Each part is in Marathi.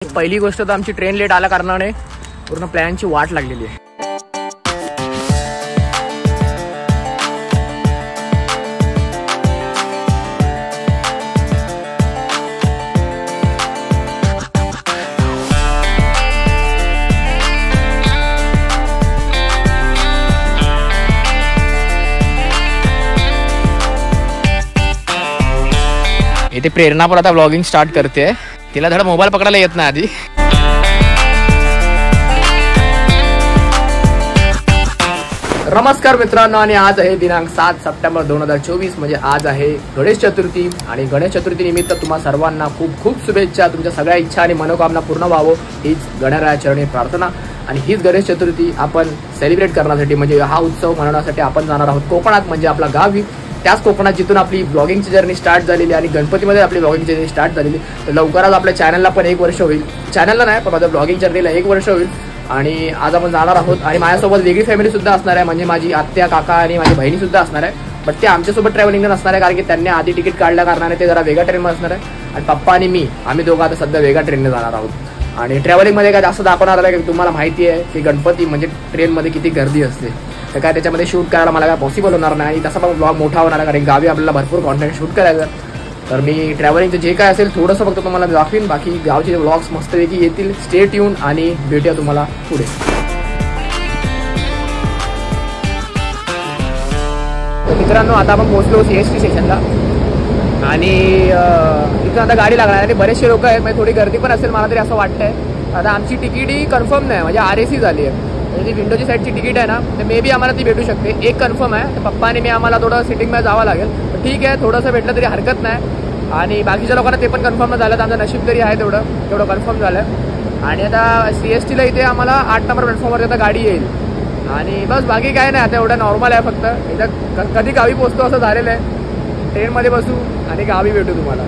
पहिली गोष्ट तर आमची ट्रेन लेट आल्या कारणाने पूर्ण प्लॅनची वाट लागलेली आहे. इथे प्रेरणा पण आता व्लॉगिंग स्टार्ट करते. तिला थोडा मोबाईल पकडायला येत नाही आधी. नमस्कार मित्रांनो, आणि आज आहे दिनांक 7 सप्टेंबर 2024. म्हणजे आज आहे गणेश चतुर्थी. आणि गणेश चतुर्थी निमित्त तुम्हा सर्वांना खूप खूप शुभेच्छा. तुमच्या सगळ्या इच्छा आणि मनोकामना पूर्ण व्हावं हीच गणरायाचरणी प्रार्थना. आणि हीच गणेश चतुर्थी आपण सेलिब्रेट करण्यासाठी, म्हणजे हा उत्सव मनवण्यासाठी आपण जाणार आहोत कोकणात, म्हणजे आपला गावी. त्याच कोकणात जिथून आपली ब्लॉगिंगची जर्नी स्टार्ट झालेली आणि गणपतीमध्ये आपली ब्लॉगिंगची जर्नी स्टार्ट झालेली. तर लवकरच आपल्या चॅनलला पण 1 वर्ष होईल. चॅनलला नाही पण माझ्या ब्लॉगिंग जर्नीला 1 वर्ष होईल. आणि आज आपण जाणार आहोत. आणि माझ्यासोबत वेगळी फॅमिली सुद्धा असणार आहे, म्हणजे माझी आत्या, काका आणि माझी बहिणी सुद्धा असणार आहे. बट ते आमच्यासोबत ट्रॅव्हलिंगला नसणार आहे, कारण की त्यांनी आधी तिकीट काढल्या कारणाने ते जरा वेगळ्या ट्रेनमध्ये असणार आहे. आणि पप्पा आणि मी आम्ही दोघं आता सध्या वेगळ्या ट्रेनने जाणार आहोत. आणि ट्रॅव्हलिंगमध्ये काय जास्त दाखवणार आलं की तुम्हाला माहिती आहे की गणपती म्हणजे ट्रेनमध्ये किती गर्दी असते. तर काय त्याच्यामध्ये शूट करायला मला काय पॉसिबल होणार नाही. आणि तसा पण ब्लॉग मोठा होणार आहे, कारण गावी आपल्याला भरपूर कॉन्टेंट शूट करायचं. तर मी ट्रॅव्हलिंगचं जे काय असेल थोडंसं फक्त तुम्हाला दाखवीन. बाकी गावचे व्लॉग्स मस्तपैकी येतील. स्टे ट्यून आणि भेटूया तुम्हाला पुढे. मित्रांनो, आता आपण पोहोचलो CST स्टेशनला. आणि इथं आता गाडी लागणार आणि बरेचसे लोक आहेत, म्हणजे थोडी गर्दी पण असेल मला तरी असं वाटतंय. आता आमची तिकीटही कन्फर्म नाही, म्हणजे RAC झाली आहे. म्हणजे जी विंडोची साईडची तिकीट आहे ना, तर मे बी आम्हाला ती भेटू शकते. एक कन्फर्म आहे, तर पप्पा आणि मी आम्हाला थोडं सिटिंगमध्ये जावं लागेल. तर ठीक आहे, थोडंसं भेटलं तरी हरकत नाही. आणि बाकीच्या लोकांना ते पण कन्फर्म झालं, तर आमचं नशीब तरी आहे तेवढं कन्फर्म झालं. आणि आता CSTला इथे आम्हाला 8 नंबर प्लॅटफॉर्मवर आता गाडी येईल. आणि बस बाकी काय नाही, आता एवढं नॉर्मल आहे. फक्त इथं कधी गावी पोहोचतो असं झालेलं आहे. ट्रेनमध्ये बसू आणि गावी भेटू तुम्हाला.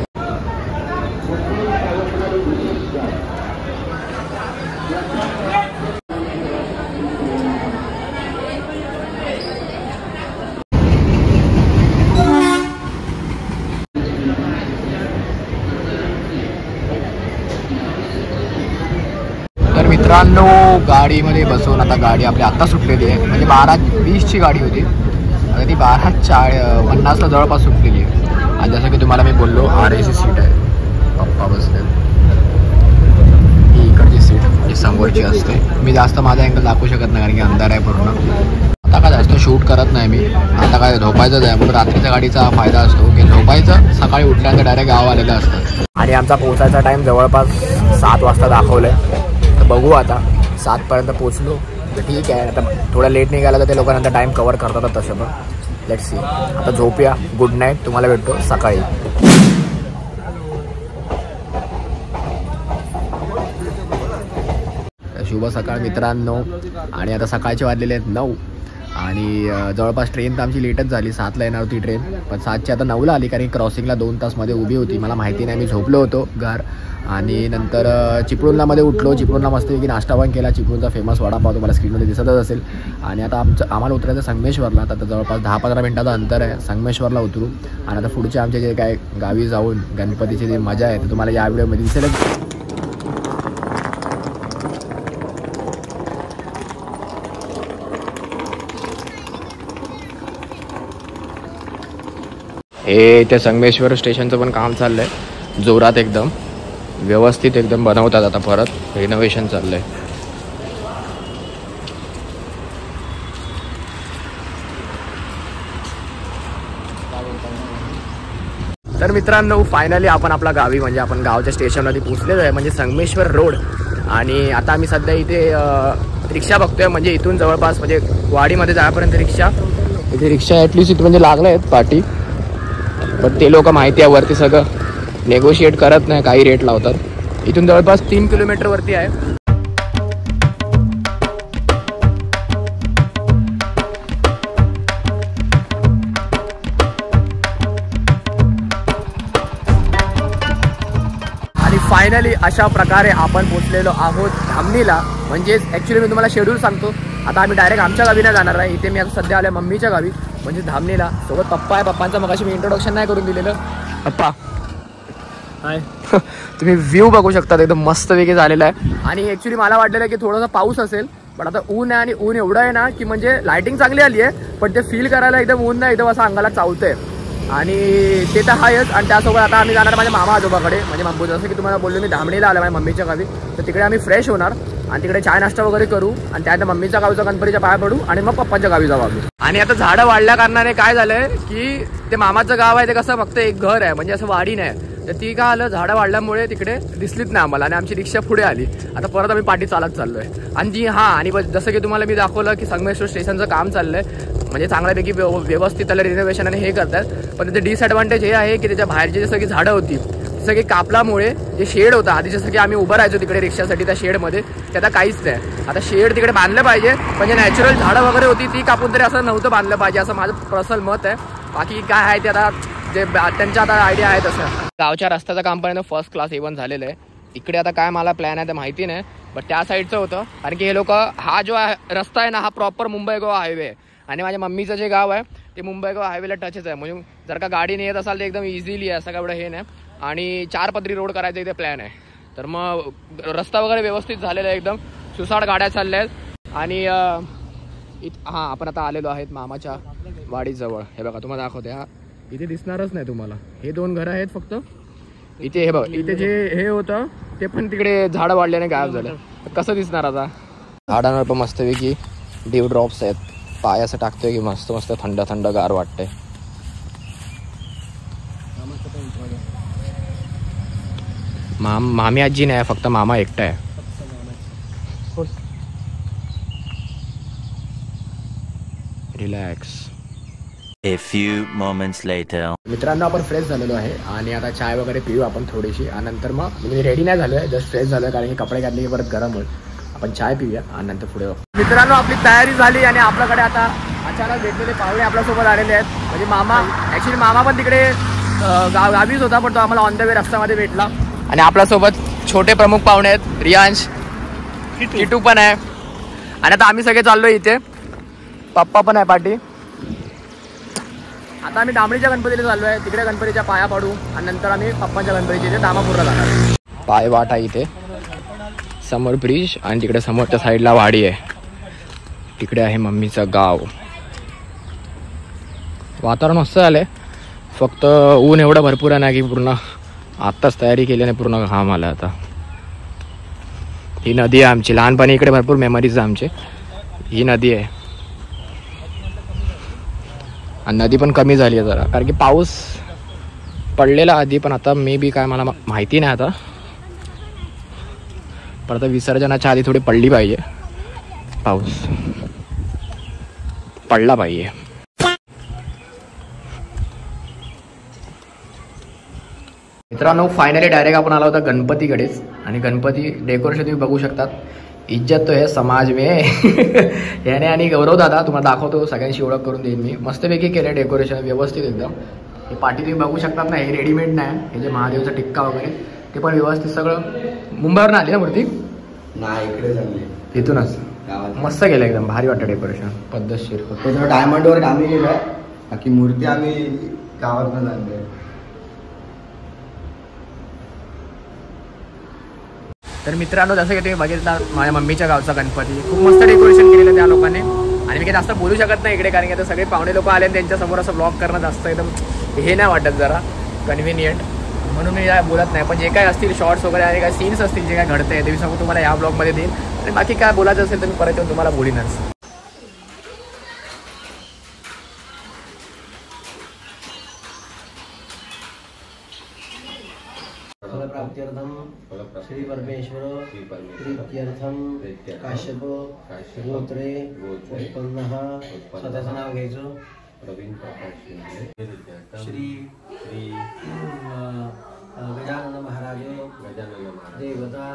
तर मित्रांनो, गाडीमध्ये बसून आता गाडी आपली आत्ता सुटलेली आहे. म्हणजे 12:20ची गाडी होती, आता ती 12:50ला जवळपास सुटलेली आहे. आणि जसं की तुम्हाला मी बोललो, RAC सीट आहे. पप्पा बसले. ही इकडची सीट ही समोरची असते. मी जास्त माझा अँगल दाखवू शकत नाही, कारण की अंधार आहे पूर्ण. आता काय जास्त शूट करत नाही मी. आता काय झोपायचंच आहे, म्हणून रात्रीच्या गाडीचा फायदा असतो की झोपायचं, सकाळी उठल्यानंतर डायरेक्ट गाव आलेलं असतं. आणि आमचा पोहोचायचा टाईम जवळपास 7 वाजता दाखवलं आहे. तर बघू, आता 7पर्यंत पोचलो तर ठीक आहे. आता थोडं लेट निघालं तर ते लोकांनंतर टाईम कवर करतात तसं. पण लेट्स सी. आता झोपूया. Good night. तुम्हाला भेटतो सकाळी. शुभ सकाळ मित्रांनो. आणि आता सकाळचे वाजलेले आहेत 9. आणि जवळपास ट्रेन तर आमची लेटच झाली. 7ला येणार होती ट्रेन, पण 7ची आता 9ला आली, कारण क्रॉसिंगला 2 तासमध्ये उभी होती. मला माहिती नाही, मी झोपलो होतो घर. आणि नंतर चिपळूणलामध्ये उठलो. चिपळूणला मस्तपैकी नाश्ता पण केला. चिपळूणचा फेमस वडापाव तुम्हाला स्क्रीनमध्ये दिसतच असेल. आणि आता आम्हाला उतरायचं संगमेश्वरला. आता जवळपास 10-15 मिनिटाचं अंतर आहे. संगमेश्वरला उतरू. आणि आता पुढचे आमचे जे काय गावी जाऊन गणपतीची जी मजा आहे ते तुम्हाला या व्हिडिओमध्ये दिसेलच. हे ते संगमेश्वर स्टेशनचं पण काम चाललंय जोरात, एकदम व्यवस्थित एकदम बनवतात. आता परत रिनोव्हेशन चाललंय. तर मित्रांनो, फायनली आपण आपला गावी, म्हणजे आपण गावच्या स्टेशनमध्ये पोहोचलेलो आहे, म्हणजे संगमेश्वर रोड. आणि आता आम्ही सध्या इथे रिक्षा बघतोय. म्हणजे इथून जवळपास, म्हणजे वाडीमध्ये जाण्यापर्यंत रिक्षा, इथे रिक्षा ॲटलिस्ट इथे म्हणजे लागले आहेत पाठी. पण ते लोक माहिती आहे वरती सगळं नेगोशिएट करत नाही, काही रेट लावतात. इथून जवळपास 3 किलोमीटर वरती आहे. आणि फायनली अशा प्रकारे आपण पोहोचलेलो आहोत धामणीला. म्हणजेच ॲक्च्युली मी तुम्हाला शेड्यूल सांगतो. आता आम्ही डायरेक्ट आमच्या गावी नाही जाणार आहे. इथे मी आता सध्या आल्या मम्मीच्या गावी, म्हणजे धामणीला. सोबत पप्पा आहे. पप्पांचा मगाशी मी इंट्रोडक्शन नाही करून दिलेलं. पप्पा हाय. तुम्ही व्ह्यू बघू शकता, एकदम मस्त वेगळी झालेला आहे. आणि ऍक्च्युली मला वाटलेलं की थोडासा पाऊस असेल, पण आता ऊन आहे आणि ऊन एवढं आहे ना की म्हणजे लाइटिंग चांगली आली आहे, पण ते फील करायला एकदम ऊन नाही, एकदम असं अंगाला चावतंय. आणि ते तर आहेच. आणि त्यासोबत आता आम्ही जाणार माझ्या मामा आजोबाकडे, म्हणजे जसं की तुम्हाला बोललो मी धामणीला आलं माझ्या मम्मीच्या गावी, तर तिकडे आम्ही फ्रेश होणार आणि तिकडे चाय नाश्ता वगैरे करू आणि त्यानंतर मम्मीच्या गावचा गणपतीच्या पाया पडू आणि मग पप्पांच्या गावी जाऊ आम्ही. आणि आता झाडं वाढल्या कारणाने काय झालंय की ते मामाचं गाव आहे ते कसं फक्त एक घर आहे, म्हणजे असं वाडी नाही, तर ती काय आलं झाडं वाढल्यामुळे तिकडे दिसलीच नाही आम्हाला आणि आमची रिक्षा पुढे आली. आता परत आम्ही पाठी चालत चाललोय. आणि आणि जसं की तुम्हाला मी दाखवलं की संगमेश्वर स्टेशनचं काम चाललंय, म्हणजे चांगल्यापैकी व्यवस्थित त्याला रिनोव्हेशन आणि हे करतात. पण त्याचं डिसएडव्हान्टेज हे आहे की त्याच्या बाहेरची जी सगळी झाडं होती सगळी कापल्यामुळे जे शेड होता आधी जसं की आम्ही उभं राहायचो तिकडे रिक्षासाठी त्या शेडमध्ये, ते आता काहीच नाही. आता शेड तिकडे बांधलं पाहिजे, म्हणजे नॅचरल झाडं वगैरे होती ती कापून तरी असं नव्हतं बांधलं पाहिजे, असं माझं पर्सनल मत आहे. बाकी काय आहे ते आता जे त्यांच्या आता आयडिया आहे तसं. गावच्या रस्त्याचं काम पण फर्स्ट क्लास इव्हन झालेलं आहे. इकडे आता काय मला प्लॅन आहे ते माहिती नाही, बट त्या साईडचं होतं. कारण की हे लोक हा जो रस्ता आहे ना हा प्रॉपर मुंबई गोवा हायवे आहे आणि माझ्या मम्मीचं जे गाव आहे ते मुंबई गोवा हायवेला टचच आहे. म्हणजे जर का गाडीने येत असाल तर एकदम इझिली आहे, असं काय एवढं हे नाही. आणि 4 पदरी रोड करायचा इथे प्लॅन आहे. तर मग रस्ता वगैरे व्यवस्थित झालेला आहे, एकदम सुसाट गाड्या चालल्या आहेत. आणि आपण आता आलेलो आहेत मामाच्या वाडीजवळ. हे बघा तुम्हाला दाखवते. इथे दिसणारच नाही तुम्हाला, हे 2 घरं आहेत फक्त इथे. हे बघा इथे जे हे होतं ते पण तिकडे झाडं वाढल्याने गायब झालं. कसं दिसणार आता? झाडांवर पण मस्तपैकी ड्यू ड्रॉप्स आहेत. पाय असं टाकतोय की मस्त मस्त थंड थंड गार वाटतंय. मामी आजी नाही, फक्त मामा एकटा आहे. Relax. A few moments later. मित्रांनो आपण फ्रेश झालेलो आहे आणि आता चाय वगैरे पिऊ आपण थोडीशी. आणि नंतर मग म्हणजे रेडी नाही झालोय, जस्ट फ्रेश झालोय कारण की कपडे घातले की परत गरम होईल. आपण चाय पिऊया आणि नंतर पुढे जाऊ. मित्रांनो आपली तयारी झाली आणि आपल्याकडे आता अचानक भेटलेले पाहुणे आपल्यासोबत आलेले आहेत. म्हणजे मामा, ॲक्च्युली मामा पण तिकडे गावीच होता, पण तो आम्हाला ऑन द वे रस्त्यामध्ये भेटला. आणि आपल्यासोबत छोटे प्रमुख पाहुणे आहेत, रियांश, किटू पण आहे. आणि आता आम्ही सगळे चाललोय इथे, पप्पा पण आहे पाठी. आता आम्ही दामणीच्या गणपतीला चाललो आहे, तिकडे गणपतीच्या पाया पाडू आणि नंतर आम्ही पप्पांच्या गणपतीच्या इथे दामापूरला जाणार. पाय वाट आहे इथे, समोर ब्रिज आणि तिकडे समोरच्या साईडला वाडी आहे. तिकडे आहे मम्मीचं गाव. वातावरण मस्त झालंय, फक्त ऊन एवढं भरपूर आहे ना की पूर्ण आत्ताच तयारी केल्याने पूर्ण घाम आला. आता ही नदी आहे आमची, लहानपणी इकडे भरपूर मेमरीज आहे आमचे. ही नदी आहे आणि नदी पण कमी झाली आहे जरा, कारण की पाऊस पडलेला आधी, पण आता मे बी काय मला माहिती नाही आता. पण आता विसर्जनाच्या आधी थोडी पडली पाहिजे, पाऊस पडला पाहिजे. मित्रांनो फायनली डायरेक्ट आपण आला होता गणपतीकडेच. आणि गणपती डेकोरेशन तुम्ही बघू शकतात. इज्जत तो है समाज में याने. आणि गौरव दादा तुम्हाला दाखवतो, सगळ्यांशी ओळख करून देईन मी. मस्तपैकी केलं डेकोरेशन व्यवस्थित एकदम. हे पाठी तुम्ही बघू शकतात ना, हे रेडीमेड नाही, हे जे महादेवचा टिक्का वगैरे ते पण व्यवस्थित सगळं. मुंबईवरून आली ना मूर्ती? नाही, इकडे झाली इथूनच. मस्त केलं एकदम, भारी वाटतं डेकोरेशन, पद्धतशीर. त्याच्यावर डायमंड वगैरे आम्ही केलं, बाकी मूर्ती आम्ही गावातून आणली. तर मित्रांनो जसं की तुम्ही बघितला माझ्या मम्मीच्या गावचा गणपती, खूप मस्त डेकोरेशन केलेलं त्या लोकांनी. आणि मी काही जास्त बोलू शकत नाही इकडे, कारण की आता सगळे पाहुणे लोक आले आणि त्यांच्यासमोर असं ब्लॉग करणं जास्त एकदम हे नाही वाटत, जरा कन्व्हिनियंट, म्हणून मी काय बोलत नाही. पण जे काय असतील शॉर्ट्स वगैरे आणि काय सीन्स असतील जे काय घडतंय ते मी सांगू तुम्हाला या ब्लॉगमध्ये देईन. आणि बाकी काय बोलायचं असेल तर मी परत येऊन तुम्हाला बोलीनच. श्री परमेश्वर प्रीत्यर्थम काश्यप गोत्रे उत्पन्न स्वतःचं नाव घ्यायचं. श्री गजानन महाराज देवता.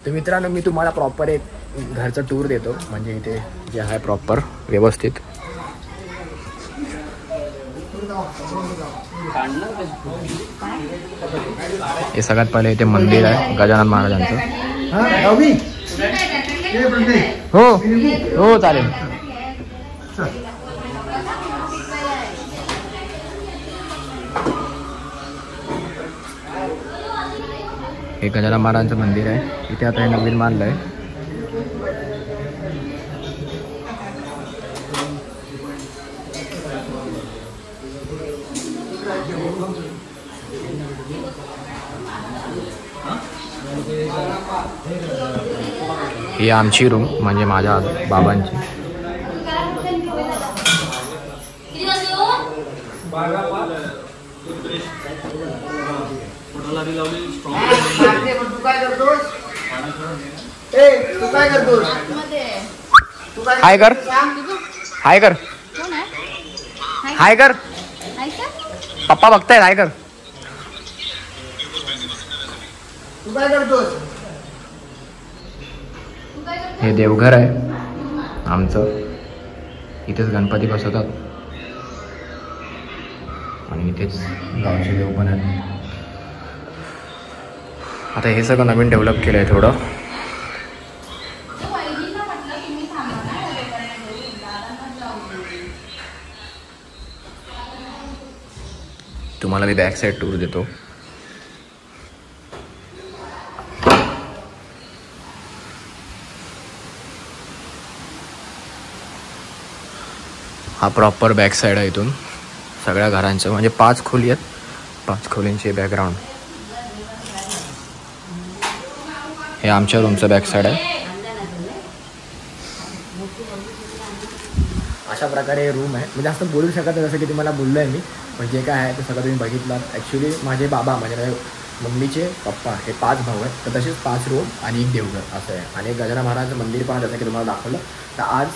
तर मित्रांनो मी तुम्हाला प्रॉपर एक घरचं टूर देतो, म्हणजे इथे जे आहे प्रॉपर व्यवस्थित. हे सगळ्यात पहिले इथे मंदिर आहे गजानन महाराजांचं. हो हो चालेल. हे गजानन महाराजांचं मंदिर आहे. इथे आता हे नवीन बांधलं आहे. ही आमची रूम म्हणजे माझ्या बाबांची. हाय कर, हाय कर, हाय कर. पप्पा बघतायत. हाय कर. हे देवघर आहे आमचं. इथेच गणपती बसवतात आणि इथेच गावचे देव पण आहेत. आता हे सगळं नवीन डेव्हलप केलं आहे थोडं. तुम्हाला मी बॅक साईड टूर देतो. हा प्रॉपर बॅक साईड आहे. इथून सगळ्या घरांचं म्हणजे 5 खोली आहेत. 5 खोलींचे बॅकग्राऊंड. हे आमच्या रूमचं बॅक साईड आहे. अशा प्रकारे रूम आहे. म्हणजे जास्त बोलू शकत नाही जसं की तुम्हाला बोललो आहे मी. पण जे काय आहे ते सगळं तुम्ही बघितलं. ॲक्च्युली माझे बाबा म्हणजे मम्मीचे पप्पा हे 5 भाऊ आहेत. तर तसेच 5 रूम आणि 1 देवघर असं आहे. आणि गजानन महाराजांचं मंदिर पण जसं की तुम्हाला दाखवलं. तर आज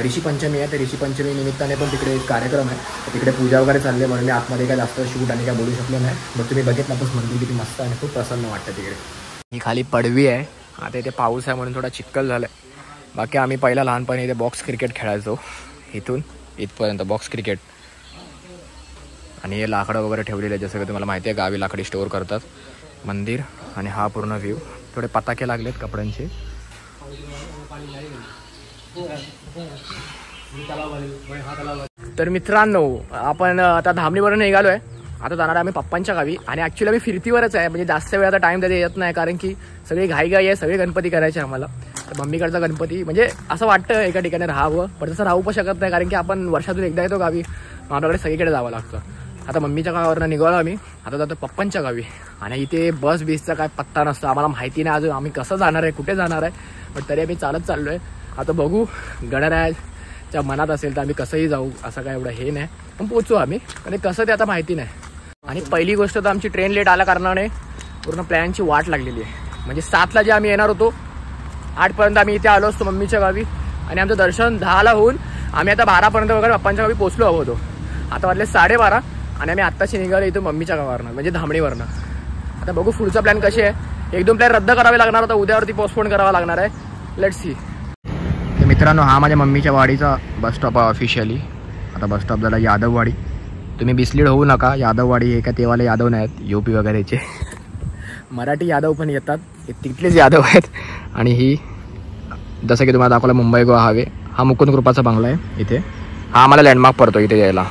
ऋषी पंचमी आहे. तर ऋषी पंचमी निमित्ताने पण तिकडे एक कार्यक्रम आहे. तर तिकडे पूजा वगैरे चालली आहे. म्हणून मी आतमध्ये काय जास्त शूट आणि काय बोलू शकलो नाही. मग तुम्ही बघितलं तर मंदिर किती मस्त आणि खूप प्रसन्न वाटतं तिकडे. ही खाली पडवी आहे. आता इथे पाऊस आहे म्हणून थोडा चिखल झाला आहे. बाकी आम्ही पहिला लहानपणी इथे बॉक्स क्रिकेट खेळायचो. इथून इथपर्यंत बॉक्स क्रिकेट. आणि हे लाकडं वगैरे ठेवलेले जसं की तुम्हाला माहिती आहे गावी लाकडी स्टोअर करतात. मंदिर आणि हा पूर्ण व्ह्यू. थोडे पताके लागलेत कपड्यांचे. तर मित्रांनो आपण आता धामणीवरून निघालो आहे. आता जाणार आहे आम्ही पप्पांच्या गावी. आणि ॲक्च्युली आम्ही फिरतीवरच आहे. म्हणजे जास्त वेळ आता टाईम त्याचा येत नाही कारण की सगळी घाई आहे. सगळे गणपती करायचे आम्हाला. तर मम्मीकडचा गणपती म्हणजे असं वाटतं एका ठिकाणी राहावं. पण तसं राहू पण शकत नाही कारण की आपण वर्षातून एकदा येतो गावी. आपल्याकडे सगळीकडे जावं लागतं. आता मम्मीच्या गावावरनं निघालो आम्ही. आता जातो पप्पांच्या गावी. आणि इथे बस बीसचा काय पत्ता नसतो. आम्हाला माहिती नाही अजून आम्ही कसं जाणार आहे कुठे जाणार आहे. पण तरी आम्ही चालत चाललो आहे. आता बघू गणरायाच्या मनात असेल तर आम्ही कसंही जाऊ. असं काय एवढं हे नाही. पण पोचू आम्ही. आणि कसं ते आता माहिती नाही. आणि पहिली गोष्ट तर आमची ट्रेन लेट आल्या कारणाने पूर्ण प्लॅनची वाट लागलेली आहे. म्हणजे 7ला जे आम्ही येणार होतो 8पर्यंत आम्ही इथे आलो असतो मम्मीच्या गावी. आणि आमचं दर्शन 10ला होऊन आम्ही आता 12पर्यंत वगैरे पप्पांच्या गावी पोचलो हवं होतो. आता वाजले 12:30 आणि आम्ही आत्ताशी निघालो इथं मम्मीच्या गावावरनं म्हणजे धामणीवरनं. आता बघू पुढचा प्लॅन कसे आहे. 1-2 प्लॅन रद्द करावे लागणार होता. उद्यावरती पोस्टपोन करावा लागणार आहे. Let's see. तर मित्रांनो हा माझ्या मम्मीच्या वाडीचा बस स्टॉप आहे ऑफिशियली. आता बस स्टॉप झाला यादववाडी. तुम्ही बिस्लीड होऊ नका. यादववाडी हे का तेवाले यादव नाही आहेत UP वगैरेचे. मराठी यादव पण येतात. हे तिथलेच यादव आहेत. आणि ही जसं की तुम्हाला दाखवलं मुंबई गोवा हायवे. हा मुकुंद कृपाचा बंगला आहे इथे. हा आम्हाला लँडमार्क पडतो इथे यायला.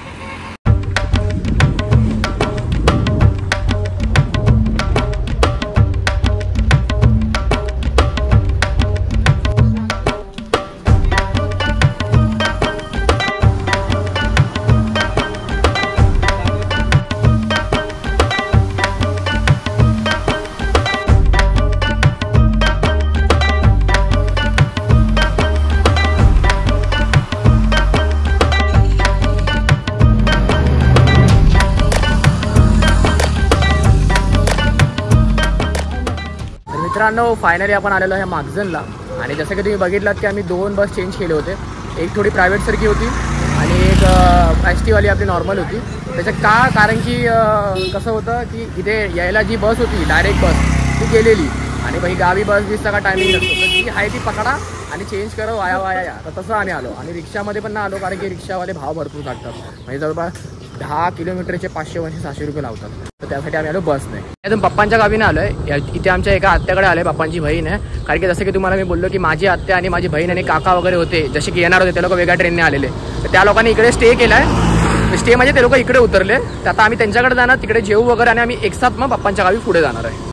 मित्रांनो फायनली आपण आलेलो आहे मागझनला. आणि जसं की तुम्ही बघितलात की आम्ही 2 बस चेंज केले होते. एक थोडी प्रायव्हेटसारखी होती आणि एक एसटीवाली आपली नॉर्मल होती. त्याचं कारण की कसं होतं की इथे यायला जी बस होती डायरेक्ट बस ती गेलेली. आणि भाई गावी बस बीसचा का टायमिंग नसतो. तर जी आहे ती पकडा आणि चेंज करा वाया या. तर तसं आम्ही आलो. आणि रिक्षामध्ये पण ना आलो कारण की रिक्षावाले भाव भरपूर टाकतात. म्हणजे जवळपास 10 किलोमीटरचे 500-600 रुपये लावतात. तर त्यासाठी आम्ही आलो बस नाही. यातून पप्पांच्या गावी ना आलो आहे. इथे आमच्या एका आत्याकडे आले. पप्पांची बहीण आहे. कारण की जसं की तुम्हाला मी बोललो की माझी आत्या आणि माझी बहीण आणि काका वगैरे होते जसे की येणार होते ते लोक वेगळ्या ट्रेनने आलेले. तर त्या लोकांनी इकडे स्टे केला आहे. स्टे म्हणजे ते लोक इकडे उतरले, तर आता आम्ही त्यांच्याकडे जाणार, तिकडे जेवू वगैरे आणि आम्ही एक साथ मग पप्पांच्या गावी पुढे जाणार आहे.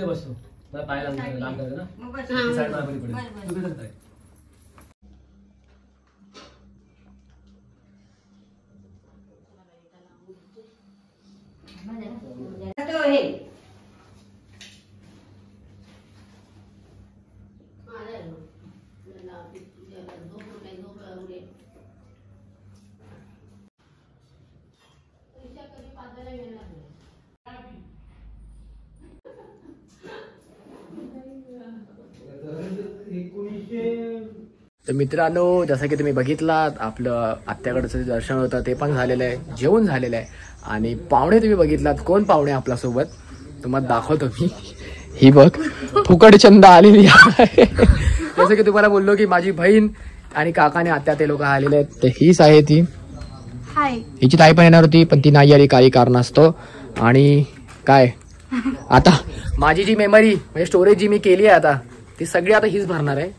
बसतो पाहायला काम करायचं ना. तर मित्रांनो, जसं की तुम्ही बघितलात आपलं आत्याकडचं दर्शन होतं ते पण झालेलं आहे, जेवण झालेलं आहे. आणि पाहुणे तुम्ही बघितलात, कोण पाहुणे आपल्यासोबत तुम्हाला दाखवतो मी. ही बघ फुकटचंद आलेली आहे. जसं की तुम्हाला बोललो की माझी बहीण आणि काका आणि आत्या ते लोक आलेले आहेत. तर हीच आहे ती, हिची ताई पण येणार होती पण ती नाही आली काही कारणास्तव. आणि काय आता माझी जी मेमरी म्हणजे स्टोरेज जी मी केली आहे आता ती सगळी आता हीच भरणार आहे.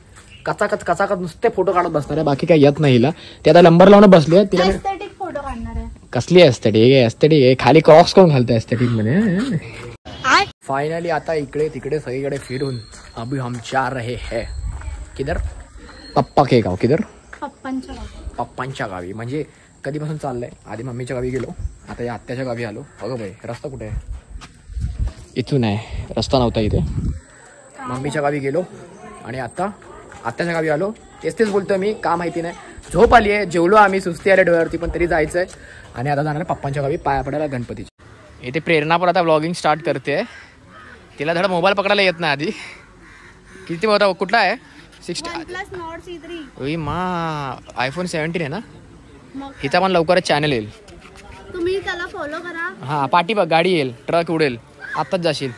कचाकच नुसते फोटो काढत बसणार आहे, बाकी काही येत नाही हिला. ते आता नंबर लावून बसली आहे. तिला फोटो काढणार आहे. कसली एस्थेटिक आहे, खाली क्रॉक्स कोण घालतं एस्थेटिक मध्ये. फायनली आता इकडे तिकडे सगळीकडे फिरून अभी हम जा रहे हैं किधर, पप्पा के गाव. किधर, पप्पांच्या गावी. म्हणजे कधीपासून चाललंय, आधी मम्मीच्या गावी गेलो, आता या आत्याच्या गावी आलो. बघा भाई रस्ता कुठे आहे, इथून आहे, रस्ता नव्हता इथे. मम्मीच्या गावी गेलो आणि आता आत्याच्या गावी आलो. तेच बोलतोय मी, का माहिती नाही. झोप आली आहे, जेवलो आम्ही, सुस्ती आल्या डोळ्यावरती, पण तरी जायचंय. आणि आता जाणार पप्पांच्या गावी पाया पडायला गणपतीची. इथे प्रेरणा पण आता व्लॉगिंग स्टार्ट करते. तिला धड मोबाईल पकडायला येत नाही आधी. किती होता, कुठला आहे, 60 मा iPhone 17 आहे ना. हिचा पण लवकरच चॅनल येईल, तुम्ही त्याला फॉलो करा. हा पाठी बघ, गाडी येईल, ट्रक उडेल, आत्ताच जाशील.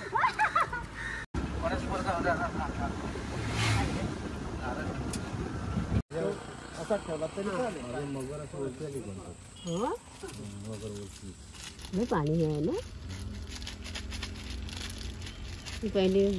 पाणी आहे ना पहिले.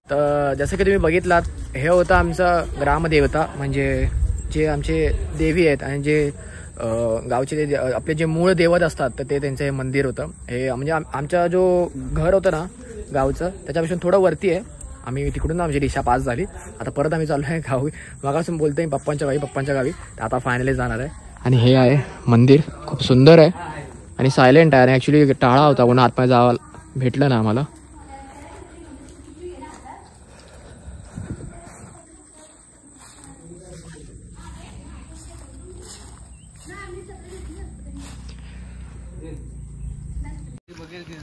तर जसं की तुम्ही बघितलात, हे होतं आमचं ग्रामदेवता, म्हणजे जे आमचे देवी आहेत आणि जे गावचे आपले जे मूळ देवत असतात, तर ते त्यांचं हे मंदिर होतं. हे म्हणजे आमचा जो घर होतं ना गावचं, त्याच्यापासून थोडं वरती आहे. आम्ही तिकडून आमची दिशा पास झाली. आता परत आम्ही चाललो आहे गावी. मागासून बोलतोय पप्पांच्या गावी. आता फायनली जाणार आहे. आणि हे आहे मंदिर, खूप सुंदर आहे आणि सायलेंट आहे. आणि ॲक्च्युली टाळा होता, कोणा आतमध्ये जावं भेटलं ना आम्हाला.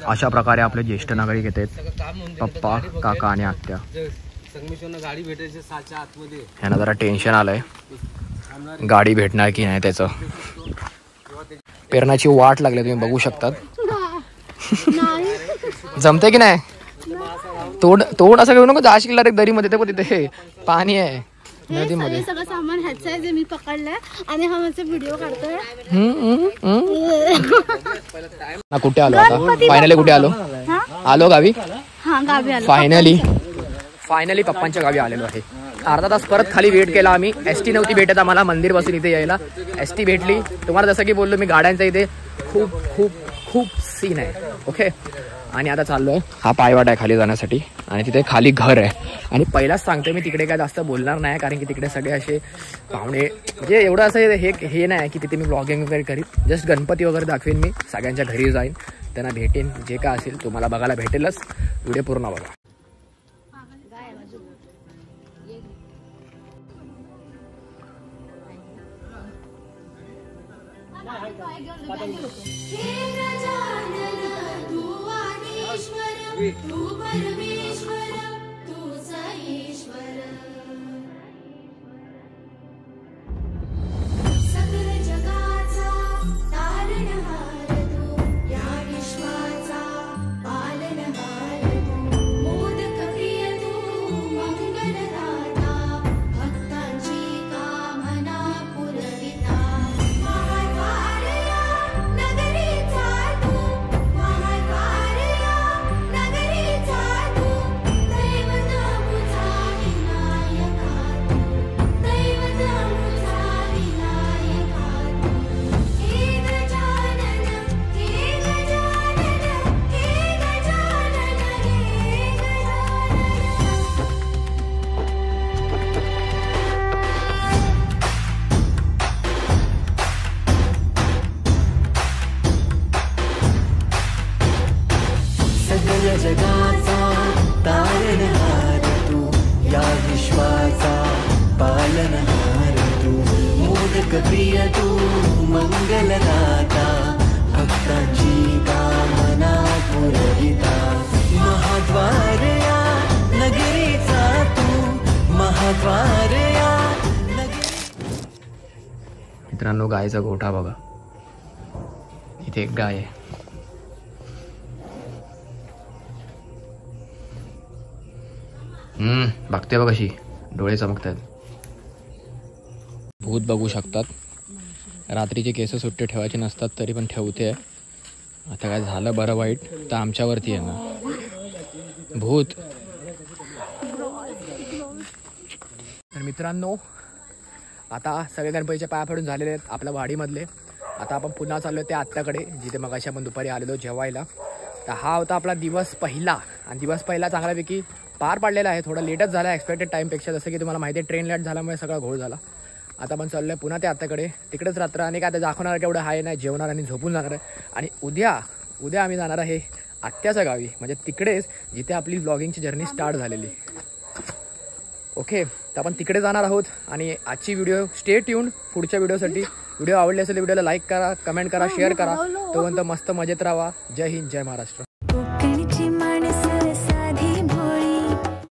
अशा प्रकारे आपले ज्येष्ठ नागरिक येतात, पप्पा, काका आणि आत्या. गाडी भेटायची साच्या आतमध्ये. ह्यांना जरा टेन्शन आलंय, गाडी भेटणार की नाही त्याचं. पेरणाची वाट लागली, तुम्ही बघू शकतात. जमते की नाही, तोड असं घेऊ नको, जाशील डायरेक्ट दरीमध्ये. ते पण तिथे पाणी आहे नदीमध्ये. सगळं सामान ह्याचं आहे जे मी पकडलंय आणि हा माझा व्हिडिओ काढतोय. कुठे आलो आता फायनली, कुठे आलो गावी. हा गावी आलो फायनली. फायनली पप्पांच्या गावी आलेलो आहे. अर्धा तास परत खाली वेट केला आम्ही. ST नव्हती भेटत आम्हाला मंदिर बसून इथे यायला. ST भेटली. तुम्हाला जसं की बोललो मी गाड्यांचा इथे खूप खूप खूप सीन आहे. ओके आणि आता चाललोय. हा पायवाट आहे खाली जाण्यासाठी आणि तिथे खाली घर आहे. आणि पहिलाच सांगते मी तिकडे काय जास्त बोलणार नाही कारण की तिकडे सगळे असे पाहुणे म्हणजे एवढं असं हे नाही की तिथे मी ब्लॉगिंग वगैरे करीन. जस्ट गणपती वगैरे दाखवेन मी. सगळ्यांच्या घरी जाईन त्यांना भेटेन. जे काय असेल तुम्हाला बघायला भेटेलच. व्हिडिओ पूर्ण बघा. जगाचा तारणहार तू, या विश्वाचा पालनहार तू, मोदक प्रिय तू, मंगलदाता, भक्तांची कामना पुरविता, महाद्वार या नगरीचा तू, महाद्वार या नगरी. मित्रांनो गायचा गोठा बघा. इथे एक गाय आहे. बघते बघ कशी डोळे चमकतात. भूत बघू शकतात. रात्रीचे केस सुट्टे ठेवायचे नसतात तरी पण ठेवते. आता काय झालं बरं वाईट तर आमच्यावरती आहे ना भूत. तर मित्रांनो आता सगळे गणपतीच्या पाया पडून झालेले आहेत आपल्या वाडीमधले. आता आपण पुन्हा चाललो त्या आत्याकडे जिथे मगाशी आपण दुपारी आलेलो जेवायला. तर हा होता आपला दिवस पहिला आणि दिवस पहिला चांगल्यापैकी पार पाडलेला आहे. थोडा लेटच झाला एक्सपेक्टेड टाईमपेक्षा. जसं की तुम्हाला माहिती आहे ट्रेन लेट झाल्यामुळे सगळा घोळ झाला. आता आपण चाललो आहे पुन्हा त्या आत्याकडे. तिकडेच रात्र आणि काय आता दाखवणार केवढं आहे नाही. जेवणार आणि झोपून जाणार आहे. आणि उद्या आम्ही जाणार आहे आत्याच्या गावी म्हणजे तिकडेच जिथे आपली व्लॉगिंगची जर्नी स्टार्ट झालेली. ओके तर आपण तिकडे जाणार आहोत. आणि आजची व्हिडिओ स्टे ट्यून्ड पुढच्या व्हिडिओसाठी. व्हिडिओ आवडली असेल तर व्हिडिओला लाईक करा, कमेंट करा, शेअर करा. तोपर्यंत मस्त मजेत राहा. जय हिंद, जय महाराष्ट्र.